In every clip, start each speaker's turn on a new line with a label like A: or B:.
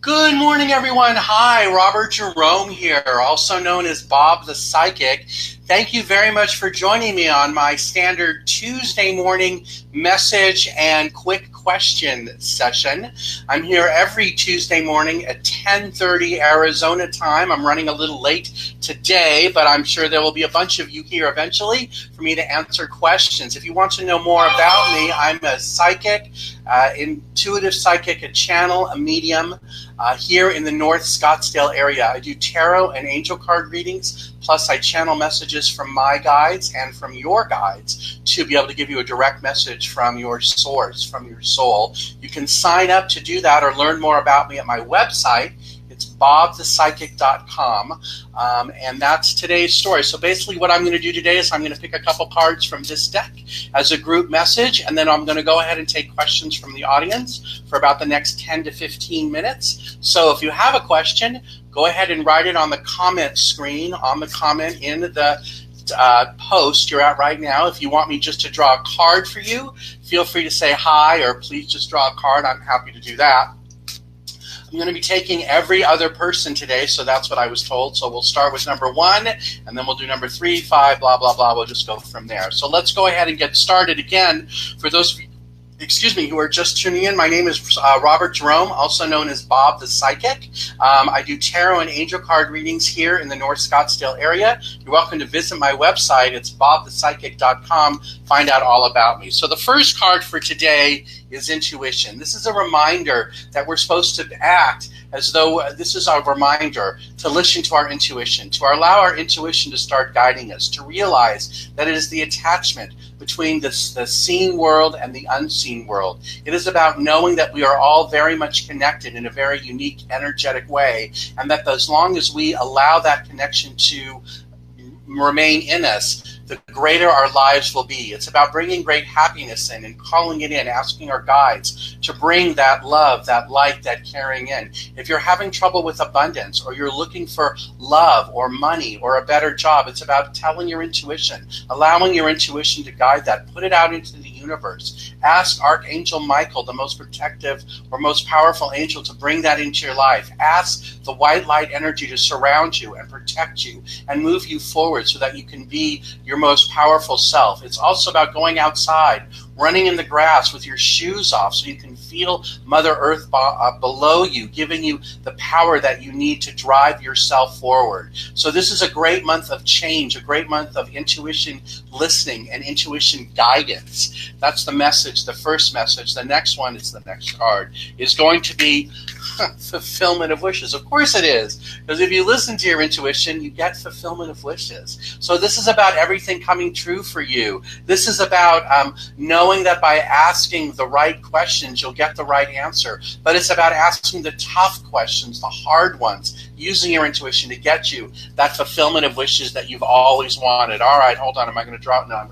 A: Good morning, everyone. Hi, Robert Jerome here, also known as Bob the Psychic. Thank you very much for joining me on my standard Tuesday morning message and quick question session. I'm here every Tuesday morning at 10:30 Arizona time. I'm running a little late today, but I'm sure there will be a bunch of you here eventually for me to answer questions. If you want to know more about me, I'm a psychic, intuitive psychic, a channel, a medium, here in the North Scottsdale area. I do tarot and angel card readings, plus I channel messages from my guides and from your guides to be able to give you a direct message from your source, from your soul. You can sign up to do that or learn more about me at my website. It's bobthepsychic.com, and that's today's story. So basically what I'm going to do today is I'm going to pick a couple cards from this deck as a group message, and then I'm going to go ahead and take questions from the audience for about the next 10 to 15 minutes. So if you have a question, go ahead and write it on the comment screen, on the comment in the post you're at right now. If you want me just to draw a card for you, feel free to say hi or please just draw a card. I'm happy to do that. I'm going to be taking every other person today, so that's what I was told. So we'll start with number 1, and then we'll do number 3, 5, blah, blah, blah. We'll just go from there. So let's go ahead and get started. Again, for those of you, who are just tuning in, my name is Robert Jerome, also known as Bob the Psychic. I do tarot and angel card readings here in the North Scottsdale area. You're welcome to visit my website. It's bobthepsychic.com. Find out all about me. So the first card for today is intuition. This is a reminder that we're supposed to act as though this is our reminder to listen to our intuition, to allow our intuition to start guiding us, to realize that it is the attachment between the seen world and the unseen world. It is about knowing that we are all very much connected in a very unique, energetic way, and that as long as we allow that connection to remain in us, the greater our lives will be. It's about bringing great happiness in and calling it in, asking our guides to bring that love, that light, that caring in. If you're having trouble with abundance, or you're looking for love or money or a better job, it's about telling your intuition, allowing your intuition to guide that. Put it out into the universe. Ask Archangel Michael, the most protective or most powerful angel, to bring that into your life. Ask the white light energy to surround you and protect you and move you forward so that you can be your most powerful self. It's also about going outside, running in the grass with your shoes off so you can feel Mother Earth below you, giving you the power that you need to drive yourself forward. So this is a great month of change, a great month of intuition listening and intuition guidance. That's the message, the first message. The next one, it's the next card, is going to be fulfillment of wishes. Of course it is, because if you listen to your intuition, you get fulfillment of wishes. So this is about everything coming true for you. This is about knowing that by asking the right questions, you'll get the right answer. But it's about asking the tough questions, the hard ones, using your intuition to get you that fulfillment of wishes that you've always wanted. All right, hold on. Am I going to draw? No, I'm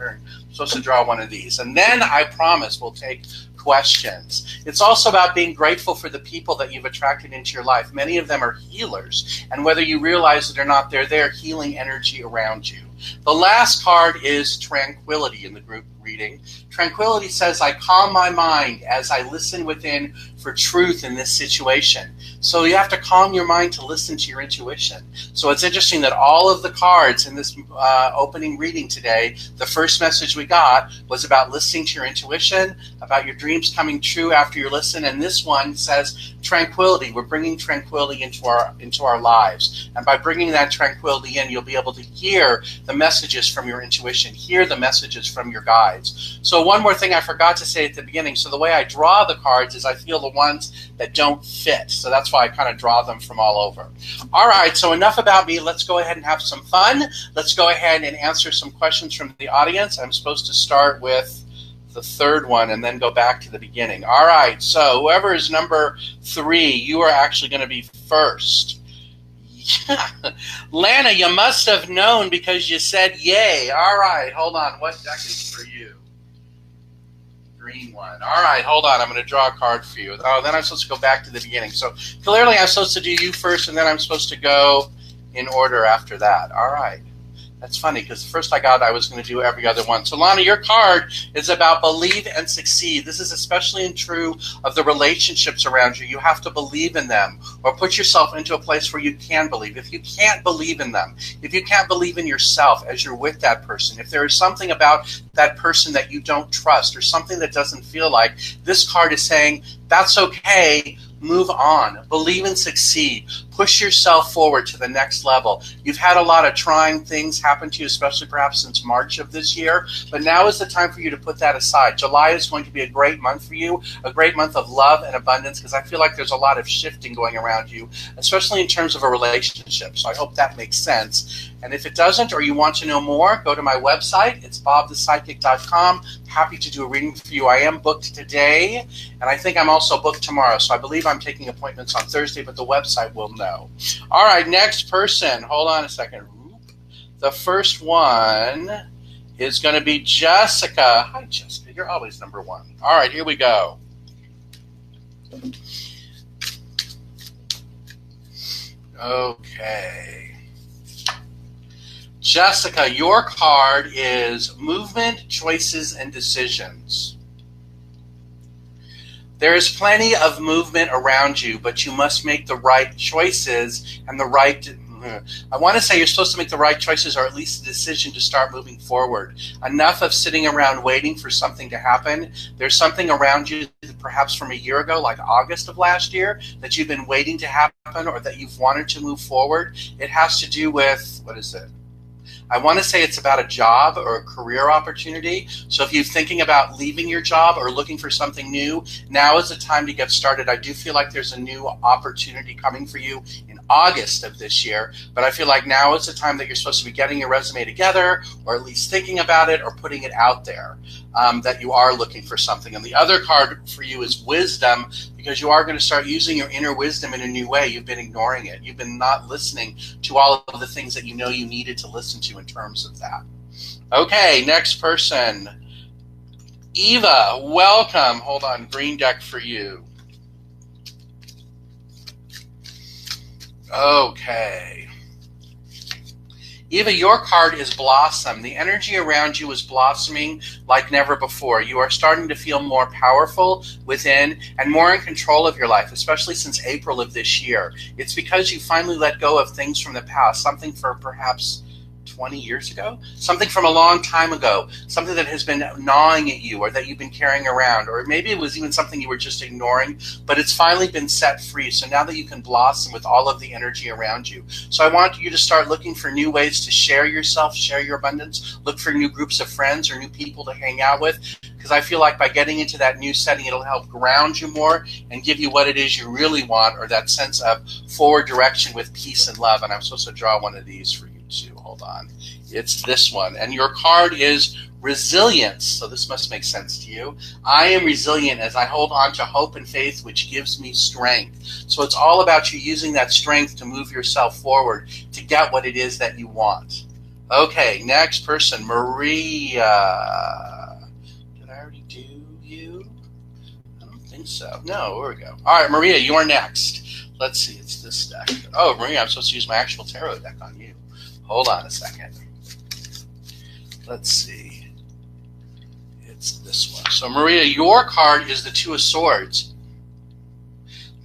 A: supposed to draw one of these. And then I promise we'll take questions. It's also about being grateful for the people that you've attracted into your life. Many of them are healers, and whether you realize it or not, they're healing energy around you. The last card is tranquility in the group reading. Tranquility says, I calm my mind as I listen within for truth in this situation. So you have to calm your mind to listen to your intuition. So it's interesting that all of the cards in this opening reading today, the first message we got was about listening to your intuition, about your dreams coming true after you listen, and this one says tranquility. We're bringing tranquility into our lives. And by bringing that tranquility in, you'll be able to hear the messages from your intuition, hear the messages from your guides. So one more thing I forgot to say at the beginning. So the way I draw the cards is I feel the ones that don't fit. So that's why I kind of draw them from all over. All right, so enough about me. Let's go ahead and have some fun. Let's go ahead and answer some questions from the audience. I'm supposed to start with the third one and then go back to the beginning. All right, so whoever is number 3, you are actually going to be first. Yeah. Lana, you must have known because you said yay. All right, hold on. What deck is for you? Green one. All right, hold on. I'm going to draw a card for you. Oh, then I'm supposed to go back to the beginning. So clearly I'm supposed to do you first, and then I'm supposed to go in order after that. All right. That's funny because first I was going to do every other one. So Lana, your card is about believe and succeed. This is especially true of the relationships around you. You have to believe in them or put yourself into a place where you can believe. If you can't believe in them, if you can't believe in yourself as you're with that person, if there is something about that person that you don't trust or something that doesn't feel like, this card is saying that's okay. Move on. Believe and succeed. Push yourself forward to the next level. You've had a lot of trying things happen to you, especially perhaps since March of this year, but now is the time for you to put that aside. July is going to be a great month for you, a great month of love and abundance, because I feel like there's a lot of shifting going around you, especially in terms of a relationship. So I hope that makes sense. And if it doesn't, or you want to know more, go to my website. It's bobthepsychic.com. Happy to do a reading for you. I am booked today, and I think I'm also booked tomorrow. So I believe I'm taking appointments on Thursday, but the website will know. All right, next person. Hold on a second. The first one is going to be Jessica. Hi, Jessica. You're always number one. All right, here we go. Okay. Jessica, your card is movement, choices, and decisions. There is plenty of movement around you, but you must make the right choices and the right... I want to say you're supposed to make the right choices or at least a decision to start moving forward. Enough of sitting around waiting for something to happen. There's something around you perhaps from a year ago, like August of last year, that you've been waiting to happen or that you've wanted to move forward. It has to do with, what is it? I want to say it's about a job or a career opportunity. So if you're thinking about leaving your job or looking for something new, now is the time to get started. I do feel like there's a new opportunity coming for you in August of this year, but I feel like now is the time that you're supposed to be getting your resume together or at least thinking about it or putting it out there, that you are looking for something. And the other card for you is wisdom, because you are going to start using your inner wisdom in a new way. You've been ignoring it. You've been not listening to all of the things that you know you needed to listen to in terms of that. Okay, next person. Eva, welcome. Hold on, green deck for you. Okay. Eva, your card is blossom. The energy around you is blossoming like never before. You are starting to feel more powerful within and more in control of your life, especially since April of this year. It's because you finally let go of things from the past, something for perhaps 20 years ago, something from a long time ago, something that has been gnawing at you or that you've been carrying around, or maybe it was even something you were just ignoring, but it's finally been set free. So now that you can blossom with all of the energy around you. So I want you to start looking for new ways to share yourself, share your abundance, look for new groups of friends or new people to hang out with, because I feel like by getting into that new setting, it'll help ground you more and give you what it is you really want, or that sense of forward direction with peace and love. And I'm supposed to draw one of these for you too. Hold on. It's this one. And your card is resilience. So this must make sense to you. I am resilient as I hold on to hope and faith, which gives me strength. So it's all about you using that strength to move yourself forward to get what it is that you want. Okay, next person, Maria. Did I already do you? I don't think so. No, here we go. All right, Maria, you're next. Let's see, it's this deck. Oh, Maria, I'm supposed to use my actual tarot deck on you. Hold on a second. Let's see. It's this one. So Maria, your card is the Two of Swords.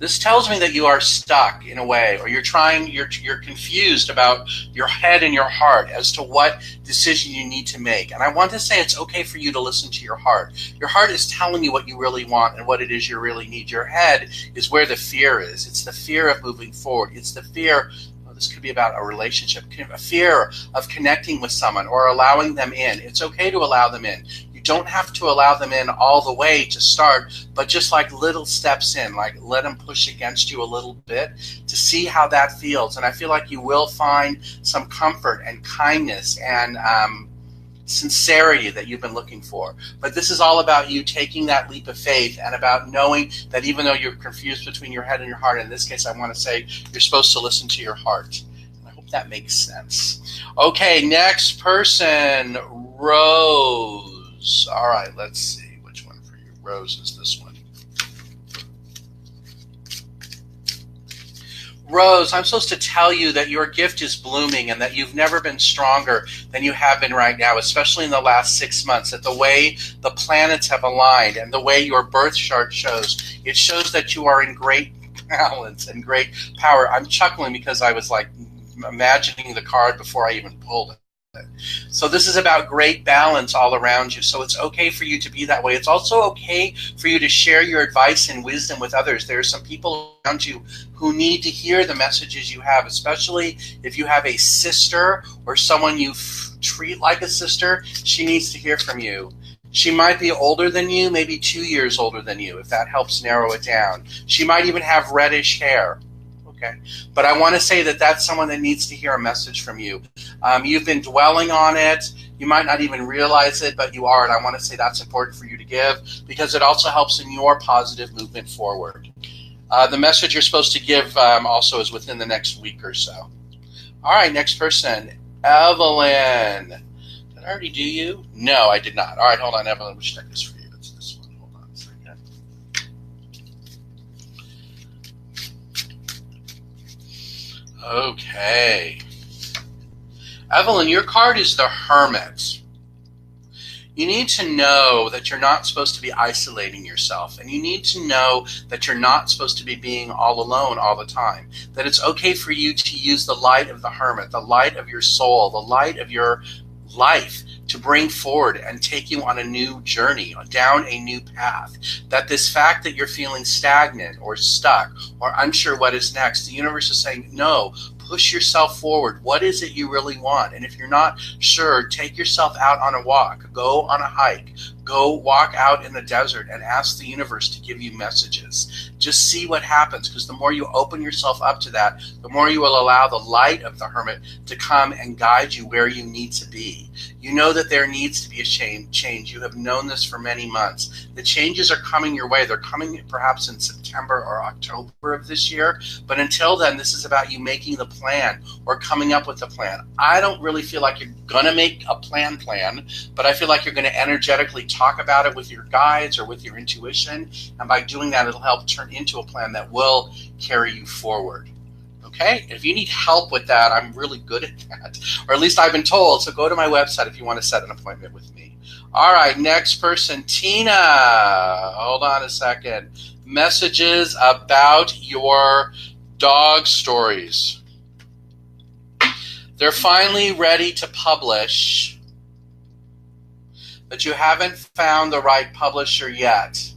A: This tells me that you are stuck in a way, or you're confused about your head and your heart as to what decision you need to make. And I want to say it's okay for you to listen to your heart. Your heart is telling you what you really want and what it is you really need. Your head is where the fear is. It's the fear of moving forward. It's the fear. This could be about a relationship, a fear of connecting with someone or allowing them in. It's okay to allow them in. You don't have to allow them in all the way to start, but just like little steps in, like let them push against you a little bit to see how that feels. And I feel like you will find some comfort and kindness and sincerity that you've been looking for. But this is all about you taking that leap of faith and about knowing that even though you're confused between your head and your heart, in this case I want to say you're supposed to listen to your heart. And I hope that makes sense. Okay, next person, Rose. All right, let's see which one for you. Rose is this one. Rose, I'm supposed to tell you that your gift is blooming and that you've never been stronger than you have been right now, especially in the last 6 months, that the way the planets have aligned and the way your birth chart shows, it shows that you are in great balance and great power. I'm chuckling because I was like imagining the card before I even pulled it. So this is about great balance all around you. So it's okay for you to be that way. It's also okay for you to share your advice and wisdom with others. There are some people around you who need to hear the messages you have, especially if you have a sister or someone you treat like a sister. She needs to hear from you. She might be older than you, maybe 2 years older than you, if that helps narrow it down. She might even have reddish hair. Okay. But I want to say that that's someone that needs to hear a message from you. You've been dwelling on it. You might not even realize it, but you are. And I want to say that's important for you to give because it also helps in your positive movement forward. The message you're supposed to give also is within the next week or so. All right, next person, Evelyn. Did I already do you? No, I did not. All right, hold on, Evelyn. Let's check this for you. It's this one. Hold on a second. Okay. Evelyn, your card is the Hermit. You need to know that you're not supposed to be isolating yourself, and you need to know that you're not supposed to be being all alone all the time, that it's okay for you to use the light of the Hermit, the light of your soul, the light of your life to bring forward and take you on a new journey, down a new path. That this fact that you're feeling stagnant or stuck or unsure what is next, the universe is saying, no, push yourself forward. What is it you really want? And if you're not sure, take yourself out on a walk, go on a hike, go walk out in the desert and ask the universe to give you messages. Just see what happens, because the more you open yourself up to that, the more you will allow the light of the Hermit to come and guide you where you need to be. You know that there needs to be a change. You have known this for many months. The changes are coming your way. They're coming perhaps in September or October of this year. But until then, this is about you making the plan or coming up with a plan. I don't really feel like you're going to make a plan, but I feel like you're going to energetically talk about it with your guides or with your intuition. And by doing that, it'll help turn into a plan that will carry you forward. Okay? If you need help with that, I'm really good at that. Or at least I've been told. So go to my website if you want to set an appointment with me. All right, next person, Tina. Hold on a second. Messages about your dog stories. They're finally ready to publish, but you haven't found the right publisher yet.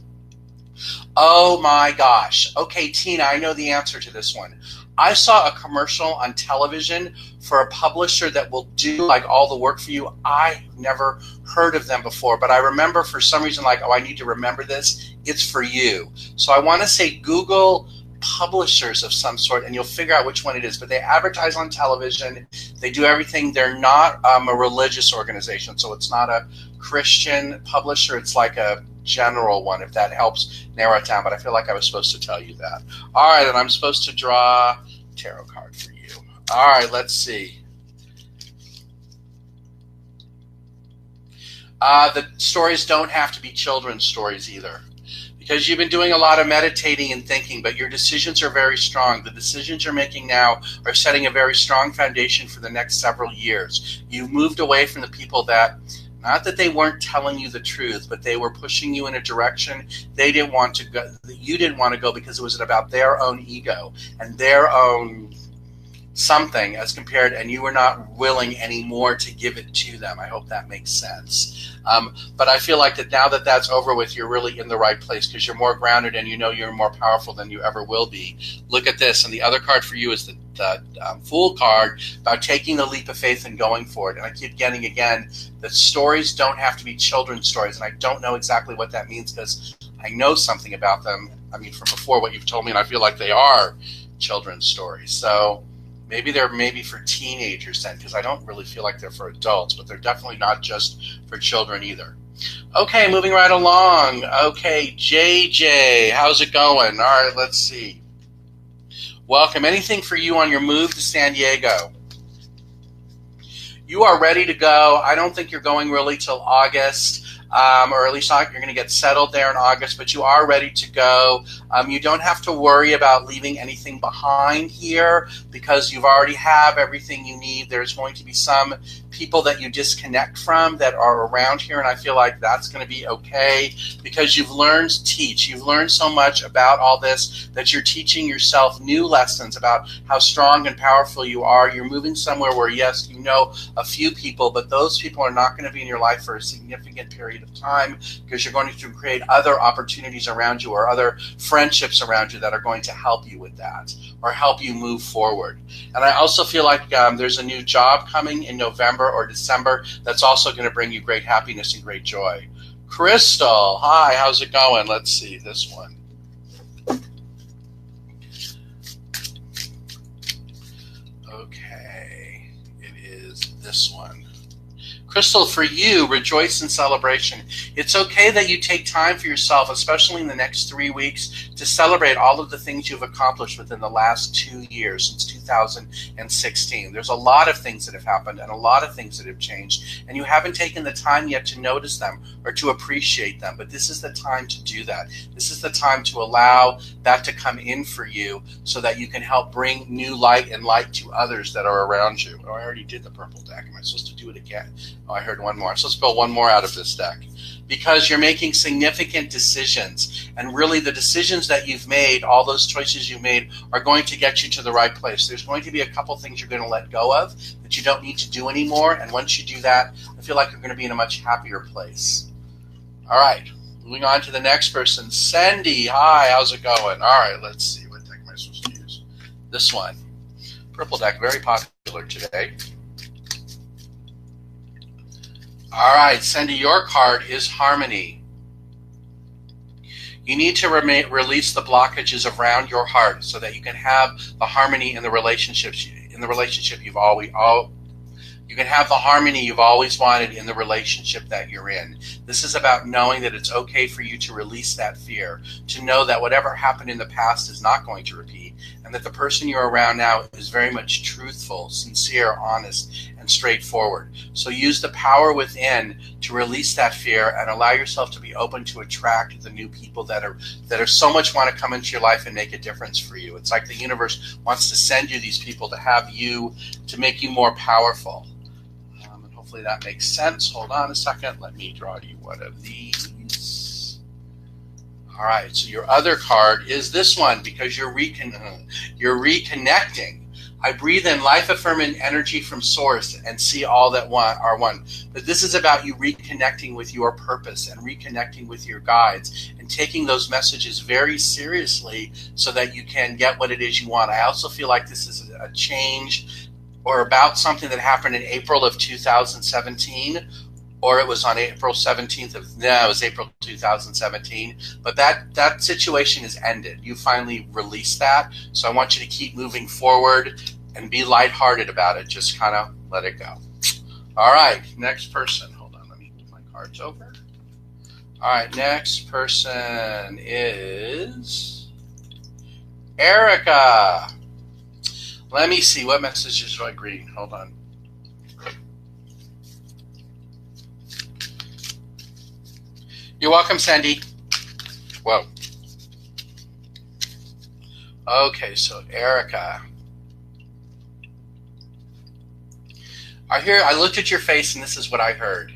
A: Oh my gosh. Okay, Tina, I know the answer to this one. I saw a commercial on television for a publisher that will do like all the work for you. I've never heard of them before, but I remember for some reason like, oh, I need to remember this. It's for you. So I want to say Google publishers of some sort and you'll figure out which one it is. But they advertise on television. They do everything. They're not a religious organization, so it's not a Christian publisher. It's like a general one, if that helps narrow it down. But I feel like I was supposed to tell you that. All right, and I'm supposed to draw a tarot card for you. All right, let's see. The stories don't have to be children's stories either, because you've been doing a lot of meditating and thinking, but your decisions are very strong. The decisions you're making now are setting a very strong foundation for the next several years. You've moved away from the people that, not that they weren't telling you the truth, but they were pushing you in a direction they didn't want to go, that you didn't want to go, because it was about their own ego and their own something as compared, and you were not willing anymore to give it to them. I hope that makes sense. But I feel like that now that that's over with, you're really in the right place because you're more grounded and you know you're more powerful than you ever will be. Look at this. And the other card for you is the Fool card, about taking the leap of faith and going for it. And I keep getting again that stories don't have to be children's stories. And I don't know exactly what that means because I know something about them. I mean, from before what you've told me, and I feel like they are children's stories. So maybe they're for teenagers then, because I don't really feel like they're for adults, but they're definitely not just for children either. Okay, moving right along. Okay, JJ, how's it going? All right, let's see. Welcome. Anything for you on your move to San Diego? You are ready to go. I don't think you're going really till August. or at least not, you're going to get settled there in August, but you are ready to go. You don't have to worry about leaving anything behind here because you already have everything you need. There's going to be some people that you disconnect from that are around here, and I feel like that's going to be okay because you've learned to teach. You've learned so much about all this that you're teaching yourself new lessons about how strong and powerful you are. You're moving somewhere where, yes, you know a few people, but those people are not going to be in your life for a significant period of time because you're going to create other opportunities around you or other friendships around you that are going to help you with that or help you move forward. And I also feel like there's a new job coming in November or December that's also going to bring you great happiness and great joy. Crystal, hi, how's it going? Let's see this one. Okay, it is this one. Crystal, for you, rejoice in celebration. It's okay that you take time for yourself, especially in the next 3 weeks, to celebrate all of the things you've accomplished within the last 2 years, since 2016. There's a lot of things that have happened and a lot of things that have changed, and you haven't taken the time yet to notice them or to appreciate them, but this is the time to do that. This is the time to allow that to come in for you so that you can help bring new light and light to others that are around you. Oh, I already did the purple deck. Am I supposed to do it again? Oh, I heard one more. So let's pull one more out of this deck. Because you're making significant decisions, and really the decisions that you've made, all those choices you made, are going to get you to the right place. There's going to be a couple things you're going to let go of that you don't need to do anymore, and once you do that, I feel like you're going to be in a much happier place. All right, moving on to the next person. Sandy, hi, how's it going? All right, let's see. What deck am I supposed to use? This one. Purple deck, very popular today. All right, Cindy, your card is harmony. You need to release the blockages around your heart so that you can have the harmony in the relationships. In the relationship you can have the harmony you've always wanted in the relationship that you're in. This is about knowing that it's okay for you to release that fear, to know that whatever happened in the past is not going to repeat, and that the person you're around now is very much truthful, sincere, honest, and straightforward. So use the power within to release that fear and allow yourself to be open to attract the new people that are so much want to come into your life and make a difference for you. It's like the universe wants to send you these people to have you, to make you more powerful. And hopefully that makes sense. Hold on a second. Let me draw you one of these. All right, so your other card is this one because you're reconnecting. I breathe in life-affirming energy from source and see all that are one. But this is about you reconnecting with your purpose and reconnecting with your guides and taking those messages very seriously so that you can get what it is you want. I also feel like this is a change or about something that happened in April of 2017, or it was on April 17th it was April 2017. But that situation is ended. You finally released that. So I want you to keep moving forward and be lighthearted about it. Just kind of let it go. All right, next person. Hold on, let me move my cards over. All right, next person is Erica. Let me see, what messages do I read? Hold on. You're welcome, Sandy. Whoa. Okay, so Erica. I looked at your face and this is what I heard.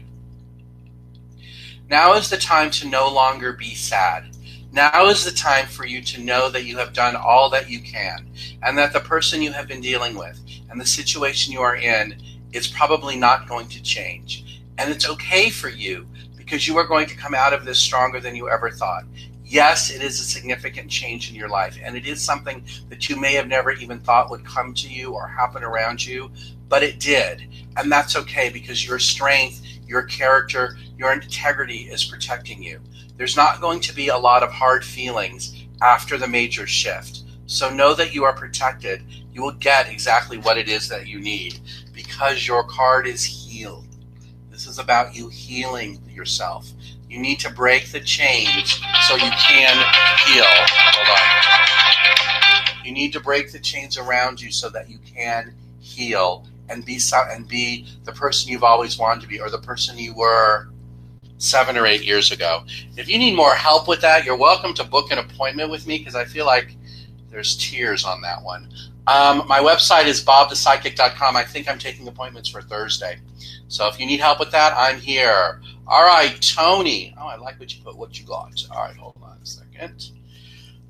A: Now is the time to no longer be sad. Now is the time for you to know that you have done all that you can and that the person you have been dealing with and the situation you are in is probably not going to change. And it's okay for you because you are going to come out of this stronger than you ever thought. Yes, it is a significant change in your life, and it is something that you may have never even thought would come to you or happen around you, but it did. And that's okay because your strength, your character, your integrity is protecting you. There's not going to be a lot of hard feelings after the major shift. So know that you are protected. You will get exactly what it is that you need because your card is healed. This is about you healing yourself. You need to break the chains so you can heal. Hold on. You need to break the chains around you so that you can heal and be the person you've always wanted to be, or the person you were 7 or 8 years ago. If you need more help with that, you're welcome to book an appointment with me because I feel like there's tears on that one. My website is bobthepsychic.com. I think I'm taking appointments for Thursday. So if you need help with that, I'm here. All right, Tony. Oh, I like what you put, what you got. All right, hold on a second.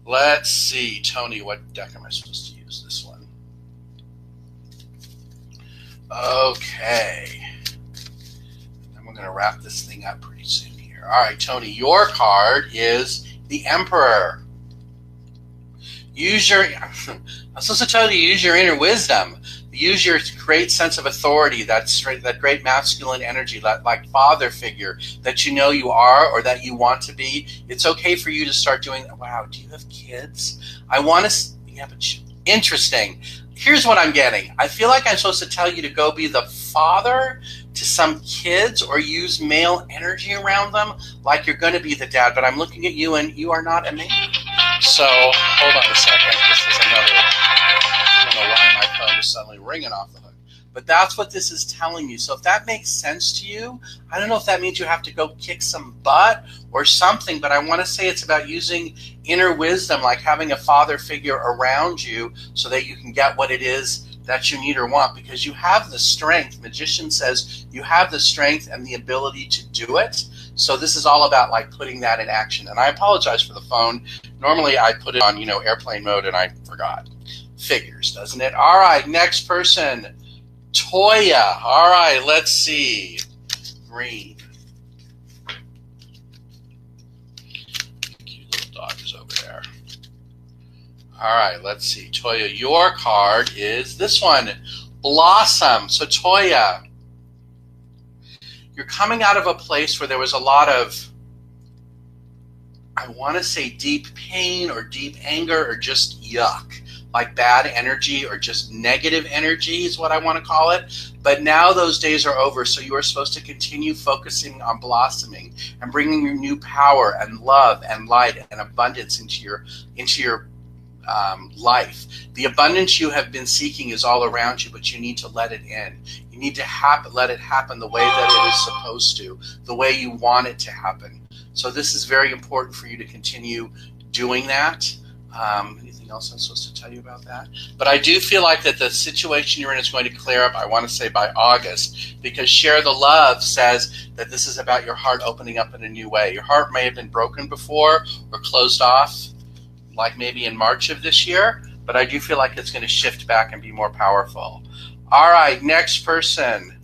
A: Let's see. Tony, what deck am I supposed to use? This one. Okay. And we're going to wrap this thing up pretty soon here. All right, Tony, your card is the Emperor. Use your, I'm supposed to tell you, use your inner wisdom. Use your great sense of authority, that great masculine energy, that like father figure that you know you are or that you want to be. It's okay for you to start doing that. Wow, do you have kids? I want to, yeah, but interesting. Here's what I'm getting. I feel like I'm supposed to tell you to go be the father to some kids or use male energy around them like you're going to be the dad, but I'm looking at you and you are not a man. So hold on a second. This is another, I don't know why my phone is suddenly ringing off the hook. But that's what this is telling you. So if that makes sense to you, I don't know if that means you have to go kick some butt or something, but I want to say it's about using inner wisdom, like having a father figure around you so that you can get what it is that you need or want, because you have the strength. Magician says you have the strength and the ability to do it. So this is all about like putting that in action. And I apologize for the phone. Normally I put it on, airplane mode and I forgot. Figures, doesn't it? All right, next person. Toya. All right, let's see. Green. Cute little dog is over there. All right, let's see. Toya, your card is this one, Blossom. So Toya, you're coming out of a place where there was a lot of, I want to say deep pain or deep anger or just yuck, like bad energy or just negative energy is what I want to call it. But now those days are over, so you are supposed to continue focusing on blossoming and bringing your new power and love and light and abundance into your life. The abundance you have been seeking is all around you, but you need to let it in. You need to let it happen the way that it is supposed to, the way you want it to happen. So this is very important for you to continue doing that. Anything else I'm supposed to tell you about that? But I do feel like that the situation you're in is going to clear up, I want to say by August, because Share the Love says that this is about your heart opening up in a new way. Your heart may have been broken before or closed off, like maybe in March of this year, but I do feel like it's going to shift back and be more powerful. All right, next person.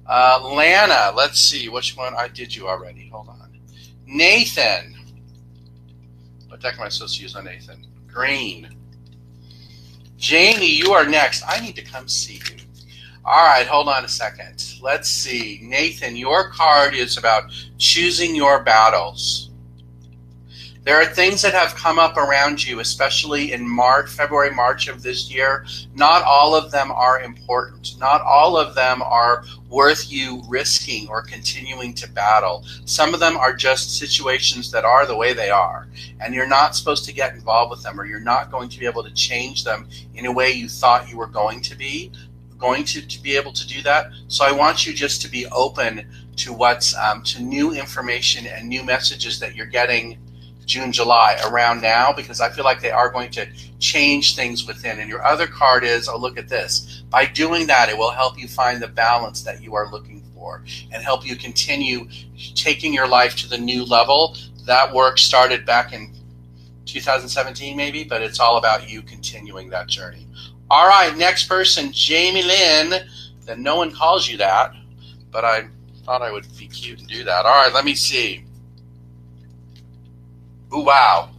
A: Lana, let's see, which one? I did you already. Hold on. Nathan. What deck am I supposed to use on Nathan? Green. Jamie, you are next. I need to come see you. All right, hold on a second. Let's see. Nathan, your card is about choosing your battles. There are things that have come up around you, especially in February, March of this year. Not all of them are important. Not all of them are worth you risking or continuing to battle. Some of them are just situations that are the way they are, and you're not supposed to get involved with them, or you're not going to be able to change them in a way you thought you were going to be able to do that. So I want you just to be open to what's to new information and new messages that you're getting June, July, around now, because I feel like they are going to change things within. And your other card is, oh, look at this. By doing that, it will help you find the balance that you are looking for and help you continue taking your life to the new level. That work started back in 2017 maybe, but it's all about you continuing that journey. All right, next person, Jamie Lynn. Then no one calls you that, but I thought I would be cute and do that. All right, let me see. Ooh, wow.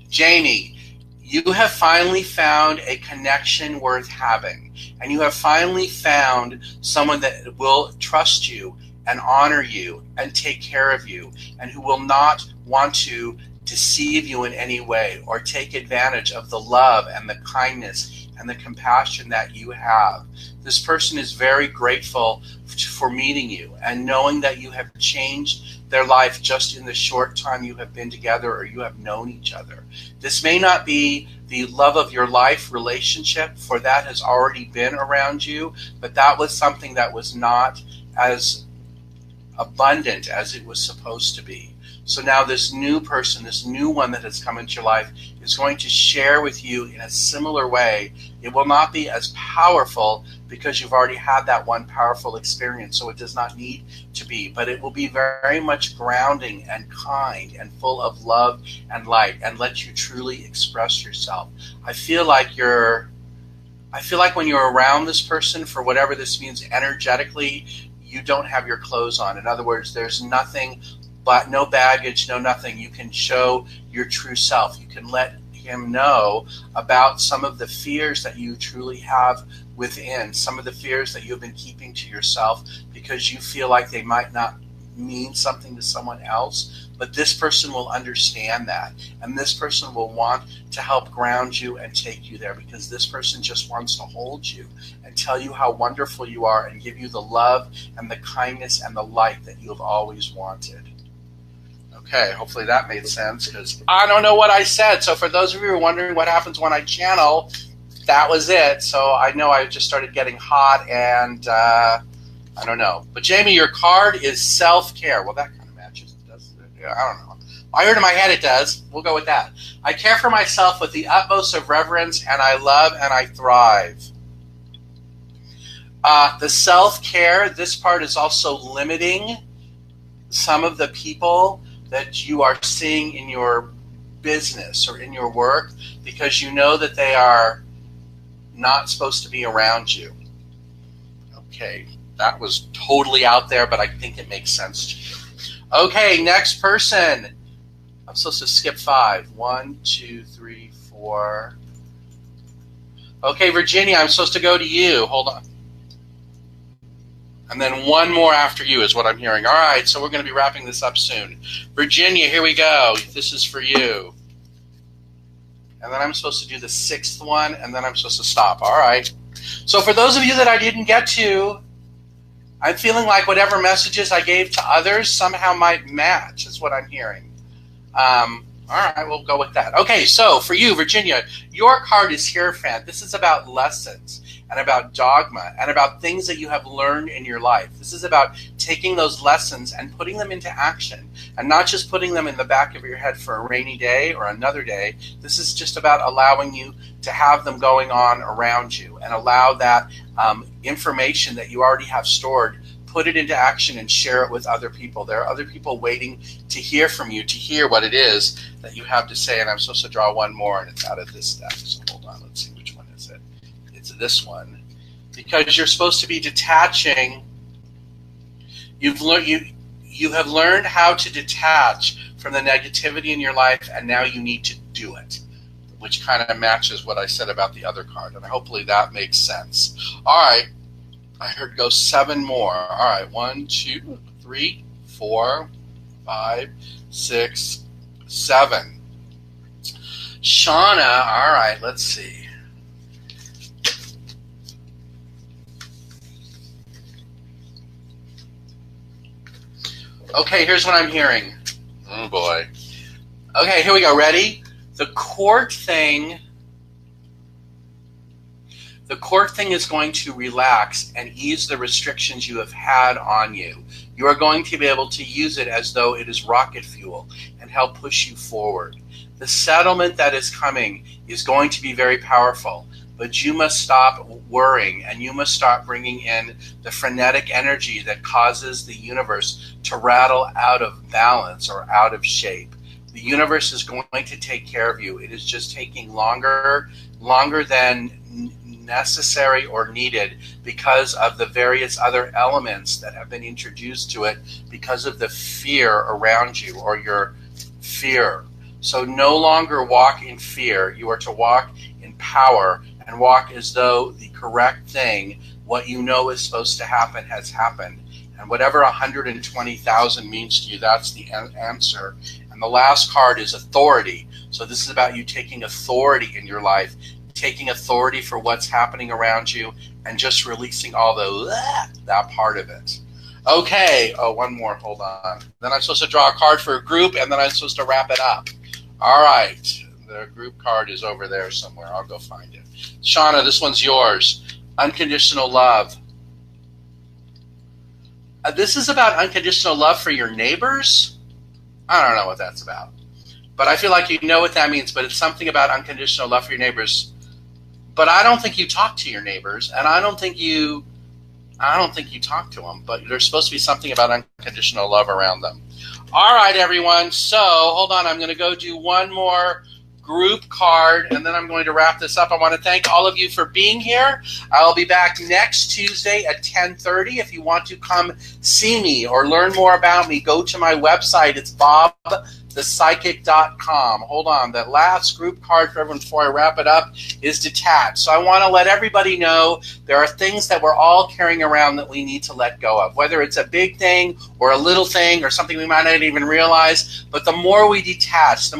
A: Jamie, you have finally found a connection worth having, and you have finally found someone that will trust you and honor you and take care of you, and who will not want to deceive you in any way or take advantage of the love and the kindness and the compassion that you have. This person is very grateful for meeting you and knowing that you have changed their life just in the short time you have been together or you have known each other. This may not be the love of your life relationship, for that has already been around you, but that was something that was not as abundant as it was supposed to be. So now this new person, this new one that has come into your life, is going to share with you in a similar way. It will not be as powerful because you've already had that one powerful experience, so it does not need to be. But it will be very much grounding and kind and full of love and light and let you truly express yourself. I feel like when you're around this person, for whatever this means energetically, you don't have your clothes on. In other words, there's nothing but no baggage, no nothing. You can show your true self. You can let him know about some of the fears that you truly have within, some of the fears that you've been keeping to yourself because you feel like they might not mean something to someone else. But this person will understand that, and this person will want to help ground you and take you there, because this person just wants to hold you and tell you how wonderful you are and give you the love and the kindness and the light that you have always wanted. Okay, hopefully that made sense, because I don't know what I said. So for those of you who are wondering what happens when I channel, that was it. So I know I just started getting hot, and I don't know. But Jamie, your card is self-care. Well, that kind of matches. Does it? I don't know. I heard in my head it does. We'll go with that. I care for myself with the utmost of reverence, and I love and I thrive. The self-care, this part is also limiting some of the people that you are seeing in your business or in your work, because you know that they are not supposed to be around you. Okay, that was totally out there, but I think it makes sense to you. Okay, next person. I'm supposed to skip 5. 1, 2, 3, 4. Okay, Virginia, I'm supposed to go to you. Hold on. And then one more after you is what I'm hearing. All right, so we're going to be wrapping this up soon. Virginia, here we go. This is for you. And then I'm supposed to do the 6th one, and then I'm supposed to stop. All right. So for those of you that I didn't get to, I'm feeling like whatever messages I gave to others somehow might match, is what I'm hearing. All right, we'll go with that. Okay, so for you, Virginia, your card is Hierophant. This is about lessons and about dogma and about things that you have learned in your life. This is about taking those lessons and putting them into action, and not just putting them in the back of your head for a rainy day or another day. This is just about allowing you to have them going on around you, and allow that information that you already have stored, put it into action and share it with other people. There are other people waiting to hear from you, to hear what it is that you have to say. And I'm supposed to draw one more, and it's out of this deck. So hold on, let's see, which one is it? It's this one. Because you're supposed to be detaching. You have learned how to detach from the negativity in your life, and now you need to do it, which kind of matches what I said about the other card. And hopefully that makes sense. All right. I heard go 7 more. All right, 1, 2, 3, 4, 5, 6, 7. Shauna, all right, let's see. Okay, here's what I'm hearing. Oh, boy. Okay, here we go. Ready? The court thing is going to relax and ease the restrictions you have had on you. You are going to be able to use it as though it is rocket fuel and help push you forward. The settlement that is coming is going to be very powerful, but you must stop worrying, and you must start bringing in the frenetic energy that causes the universe to rattle out of balance or out of shape. The universe is going to take care of you. It is just taking longer than necessary or needed because of the various other elements that have been introduced to it because of the fear around you, or your fear. So no longer walk in fear. You are to walk in power and walk as though the correct thing, what you know is supposed to happen, has happened. And whatever 120,000 means to you, that's the answer. And the last card is authority. So this is about you taking authority in your life, taking authority for what's happening around you, and just releasing all that part of it. Okay. Oh, one more. Hold on. Then I'm supposed to draw a card for a group, and then I'm supposed to wrap it up. All right. The group card is over there somewhere. I'll go find it. Shauna, this one's yours. Unconditional love. This is about unconditional love for your neighbors. I don't know what that's about, but I feel like you know what that means. But it's something about unconditional love for your neighbors. But I don't think you talk to your neighbors, and I don't think you talk to them. But there's supposed to be something about unconditional love around them. All right, everyone. So hold on. I'm going to go do one more group card, and then I'm going to wrap this up. I want to thank all of you for being here. I'll be back next Tuesday at 10:30. If you want to come see me or learn more about me, go to my website. It's bobthepsychic.com. Hold on. That last group card for everyone before I wrap it up is detached. So I want to let everybody know there are things that we're all carrying around that we need to let go of, whether it's a big thing or a little thing or something we might not even realize. But the more we detach from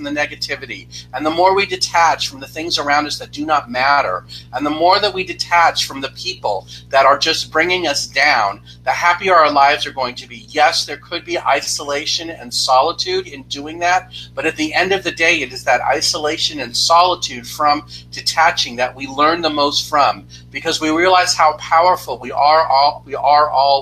A: the negativity, and the more we detach from the things around us that do not matter, and the more that we detach from the people that are just bringing us down, the happier our lives are going to be. Yes, there could be isolation and solitude in doing that, but at the end of the day, it is that isolation and solitude from detaching that we learn the most from, because we realize how powerful we are all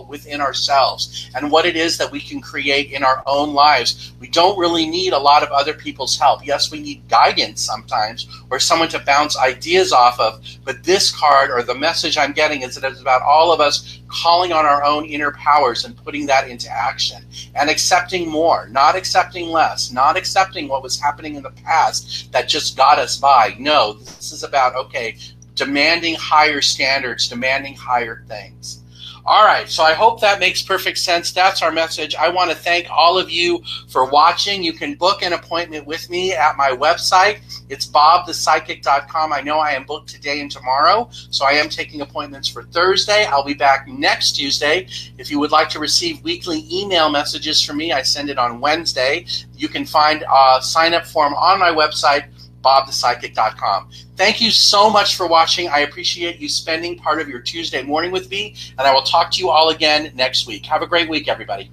A: within ourselves, and what it is that we can create in our own lives. We don't really need a lot of other people's help. Yes, we need guidance sometimes, or someone to bounce ideas off of, but this card, or the message I'm getting, is that it's about all of us calling on our own inner powers and putting that into action, and accepting more, not accepting less, not accepting what was happening in the past that just got us by. No, this is about, okay, demanding higher standards, demanding higher things. All right, so I hope that makes perfect sense. That's our message. I want to thank all of you for watching. You can book an appointment with me at my website. It's bobthepsychic.com. I know I am booked today and tomorrow, so I am taking appointments for Thursday. I'll be back next Tuesday. If you would like to receive weekly email messages from me, I send it on Wednesday. You can find a sign-up form on my website, bobthepsychic.com. Thank you so much for watching. I appreciate you spending part of your Tuesday morning with me, and I will talk to you all again next week. Have a great week, everybody.